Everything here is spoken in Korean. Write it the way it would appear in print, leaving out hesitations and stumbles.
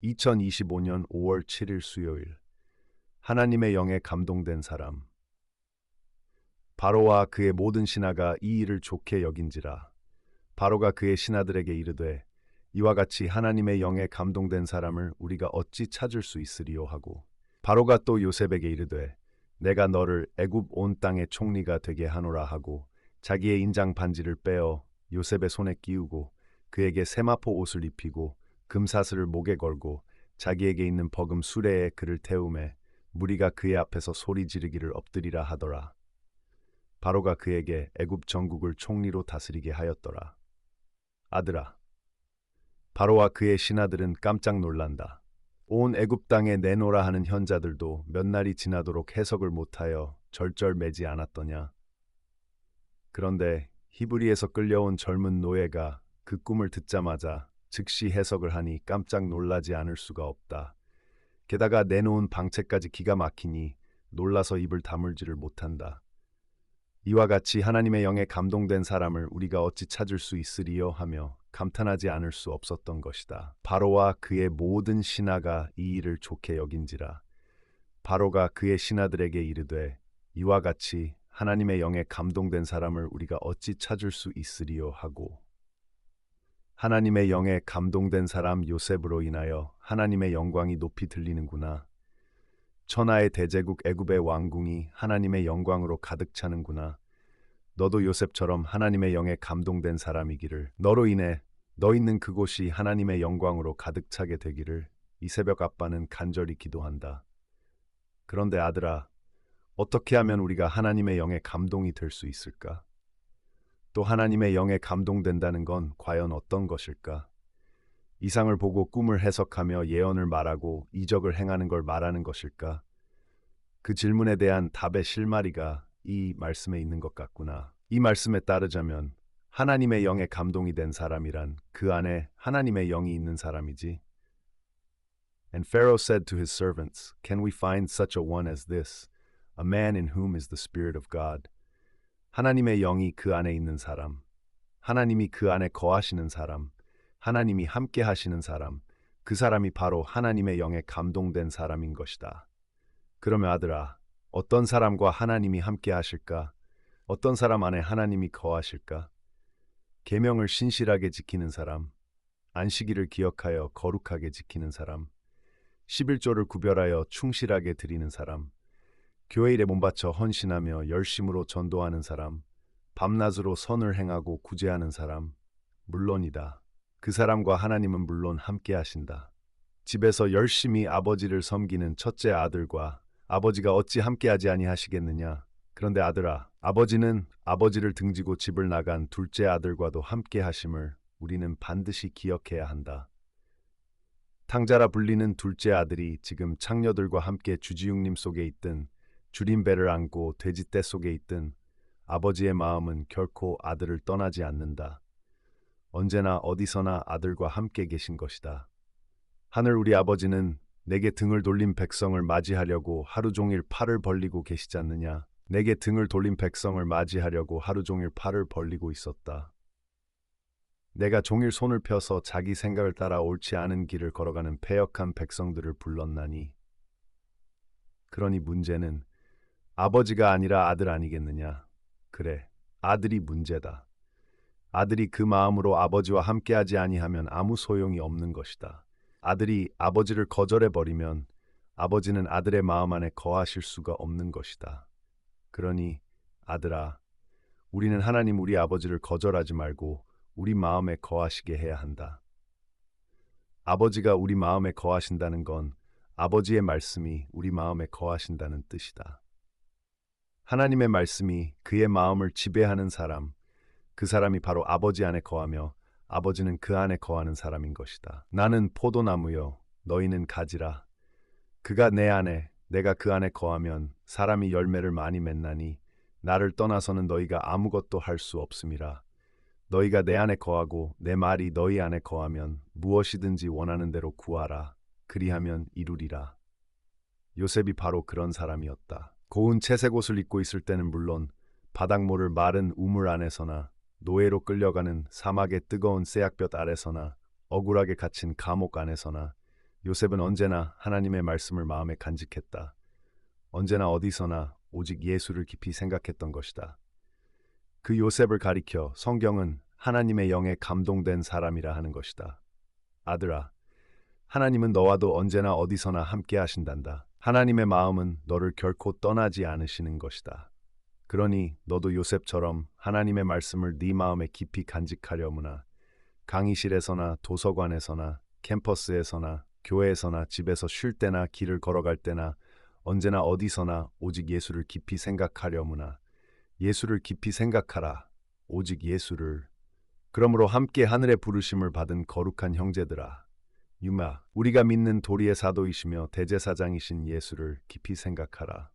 2025년 5월 7일 수요일. 하나님의 영에 감동된 사람. 바로와 그의 모든 신하가 이 일을 좋게 여긴지라. 바로가 그의 신하들에게 이르되 이와 같이 하나님의 영에 감동된 사람을 우리가 어찌 찾을 수 있으리요 하고, 바로가 또 요셉에게 이르되 내가 너를 애굽 온 땅의 총리가 되게 하노라 하고 자기의 인장 반지를 빼어 요셉의 손에 끼우고 그에게 세마포 옷을 입히고 금사슬을 목에 걸고 자기에게 있는 버금 수레에 그를 태우매 무리가 그의 앞에서 소리 지르기를 엎드리라 하더라. 바로가 그에게 애굽 전국을 총리로 다스리게 하였더라. 아들아, 바로와 그의 신하들은 깜짝 놀란다. 온 애굽 땅에 내노라 하는 현자들도 몇 날이 지나도록 해석을 못하여 절절매지 않았더냐. 그런데 히브리에서 끌려온 젊은 노예가 그 꿈을 듣자마자 즉시 해석을 하니 깜짝 놀라지 않을 수가 없다. 게다가 내놓은 방책까지 기가 막히니 놀라서 입을 다물지를 못한다. 이와 같이 하나님의 영에 감동된 사람을 우리가 어찌 찾을 수 있으리요 하며 감탄하지 않을 수 없었던 것이다. 바로와 그의 모든 신하가 이 일을 좋게 여긴지라. 바로가 그의 신하들에게 이르되 이와 같이 하나님의 영에 감동된 사람을 우리가 어찌 찾을 수 있으리요 하고, 하나님의 영에 감동된 사람 요셉으로 인하여 하나님의 영광이 높이 들리는구나. 천하의 대제국 애굽의 왕궁이 하나님의 영광으로 가득 차는구나. 너도 요셉처럼 하나님의 영에 감동된 사람이기를, 너로 인해 너 있는 그곳이 하나님의 영광으로 가득 차게 되기를 이 새벽 아빠는 간절히 기도한다. 그런데 아들아, 어떻게 하면 우리가 하나님의 영에 감동이 될 수 있을까? 또 하나님의 영에 감동된다는 건 과연 어떤 것일까? 이상을 보고 꿈을 해석하며 예언을 말하고 이적을 행하는 걸 말하는 것일까? 그 질문에 대한 답의 실마리가 이 말씀에 있는 것 같구나. 이 말씀에 따르자면 하나님의 영에 감동이 된 사람이란 그 안에 하나님의 영이 있는 사람이지. And Pharaoh said to his servants, Can we find such a one as this, a man in whom is the Spirit of God? 하나님의 영이 그 안에 있는 사람, 하나님이 그 안에 거하시는 사람, 하나님이 함께 하시는 사람, 그 사람이 바로 하나님의 영에 감동된 사람인 것이다. 그러면 아들아, 어떤 사람과 하나님이 함께 하실까? 어떤 사람 안에 하나님이 거하실까? 계명을 신실하게 지키는 사람, 안식일을 기억하여 거룩하게 지키는 사람, 11조를 구별하여 충실하게 드리는 사람, 교회 일에 몸바쳐 헌신하며 열심으로 전도하는 사람, 밤낮으로 선을 행하고 구제하는 사람, 물론이다. 그 사람과 하나님은 물론 함께 하신다. 집에서 열심히 아버지를 섬기는 첫째 아들과 아버지가 어찌 함께하지 아니하시겠느냐? 그런데 아들아, 아버지는 아버지를 등지고 집을 나간 둘째 아들과도 함께 하심을 우리는 반드시 기억해야 한다. 탕자라 불리는 둘째 아들이 지금 창녀들과 함께 주지육림 속에 있든 주린 배를 안고 돼지떼 속에 있든 아버지의 마음은 결코 아들을 떠나지 않는다. 언제나 어디서나 아들과 함께 계신 것이다. 하늘 우리 아버지는 내게 등을 돌린 백성을 맞이하려고 하루 종일 팔을 벌리고 계시지 않느냐? 내게 등을 돌린 백성을 맞이하려고 하루 종일 팔을 벌리고 있었다. 내가 종일 손을 펴서 자기 생각을 따라 옳지 않은 길을 걸어가는 패역한 백성들을 불렀나니. 그러니 문제는 아버지가 아니라 아들 아니겠느냐? 그래, 아들이 문제다. 아들이 그 마음으로 아버지와 함께하지 아니하면 아무 소용이 없는 것이다. 아들이 아버지를 거절해 버리면 아버지는 아들의 마음 안에 거하실 수가 없는 것이다. 그러니 아들아, 우리는 하나님 우리 아버지를 거절하지 말고 우리 마음에 거하시게 해야 한다. 아버지가 우리 마음에 거하신다는 건 아버지의 말씀이 우리 마음에 거하신다는 뜻이다. 하나님의 말씀이 그의 마음을 지배하는 사람, 그 사람이 바로 아버지 안에 거하며 아버지는 그 안에 거하는 사람인 것이다. 나는 포도나무요, 너희는 가지라. 그가 내 안에, 내가 그 안에 거하면 사람이 열매를 많이 맺나니 나를 떠나서는 너희가 아무것도 할 수 없음이라. 너희가 내 안에 거하고 내 말이 너희 안에 거하면 무엇이든지 원하는 대로 구하라. 그리하면 이루리라. 요셉이 바로 그런 사람이었다. 고운 채색 옷을 입고 있을 때는 물론 바닥모를 마른 우물 안에서나 노예로 끌려가는 사막의 뜨거운 쇠약볕 아래서나 억울하게 갇힌 감옥 안에서나 요셉은 언제나 하나님의 말씀을 마음에 간직했다. 언제나 어디서나 오직 예수를 깊이 생각했던 것이다. 그 요셉을 가리켜 성경은 하나님의 영에 감동된 사람이라 하는 것이다. 아들아, 하나님은 너와도 언제나 어디서나 함께 하신단다. 하나님의 마음은 너를 결코 떠나지 않으시는 것이다. 그러니 너도 요셉처럼 하나님의 말씀을 네 마음에 깊이 간직하려무나 강의실에서나 도서관에서나 캠퍼스에서나 교회에서나 집에서 쉴 때나 길을 걸어갈 때나 언제나 어디서나 오직 예수를 깊이 생각하려무나 예수를 깊이 생각하라. 오직 예수를. 그러므로 함께 하늘의 부르심을 받은 거룩한 형제들아. 유마, 우리가 믿는 도리의 사도이시며 대제사장이신 예수를 깊이 생각하라.